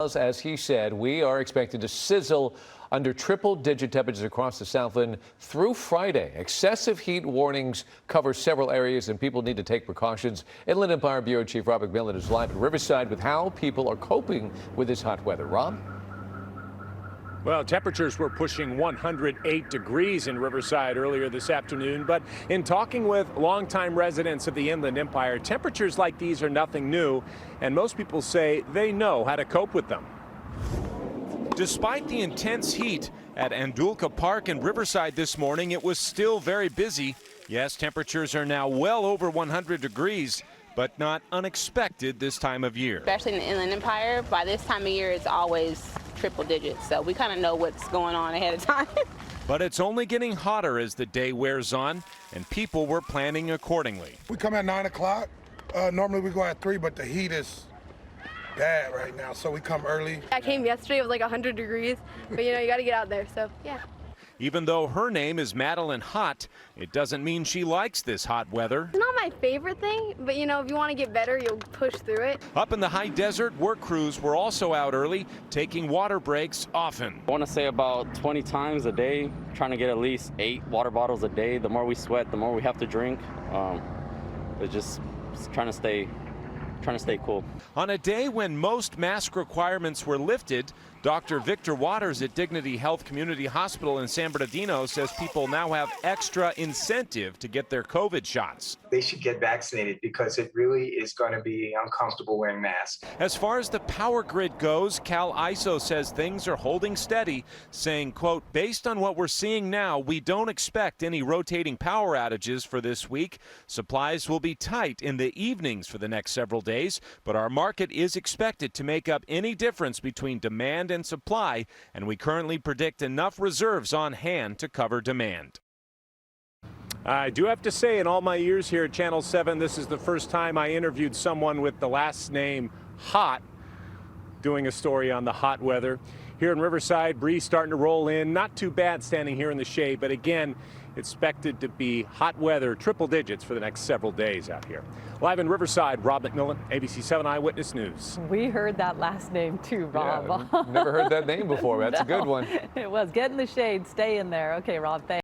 As he said, we are expected to sizzle under triple-digit temperatures across the Southland through Friday. Excessive heat warnings cover several areas, and people need to take precautions. Inland Empire Bureau Chief Rob McMillan is live at Riverside with how people are coping with this hot weather. Rob? Well, temperatures were pushing 108 degrees in Riverside earlier this afternoon, but in talking with longtime residents of the Inland Empire, temperatures like these are nothing new, and most people say they know how to cope with them. Despite the intense heat at Andulka Park in Riverside this morning, it was still very busy. Yes, temperatures are now well over 100 degrees, but not unexpected this time of year. Especially in the Inland Empire, by this time of year, it's always triple digits, so we kind of know what's going on ahead of time. But it's only getting hotter as the day wears on, and people were planning accordingly. We come at 9 o'clock. Normally we go at 3, but the heat is bad right now, so we come early. I came yesterday, it was like 100 degrees, but you know, you got to get out there, so yeah. Even though her name is Madeline Hot, it doesn't mean she likes this hot weather. It's not my favorite thing, but you know, if you want to get better, you'll push through it. Up in the high desert, work crews were also out early, taking water breaks often. I want to say about 20 times a day, trying to get at least 8 water bottles a day. The more we sweat, the more we have to drink. It's just trying to stay cool. On a day when most mask requirements were lifted, Dr. Victor Waters at Dignity Health Community Hospital in San Bernardino says people now have extra incentive to get their COVID shots. They should get vaccinated because it really is going to be uncomfortable wearing masks. As far as the power grid goes, Cal ISO says things are holding steady, saying, quote, based on what we're seeing now, we don't expect any rotating power outages for this week. Supplies will be tight in the evenings for the next several days, but our market is expected to make up any difference between demand and supply, and we currently predict enough reserves on hand to cover demand. I do have to say, in all my years here at Channel 7, this is the first time I interviewed someone with the last name Hot, doing a story on the hot weather. Here in Riverside, breeze starting to roll in. Not too bad standing here in the shade, but again, expected to be hot weather, triple digits for the next several days out here. Live in Riverside, Rob McMillan, ABC 7 Eyewitness News. We heard that last name too, Rob. Yeah, never heard that name before. That's a good one. It was. Get in the shade, stay in there. Okay, Rob, thanks.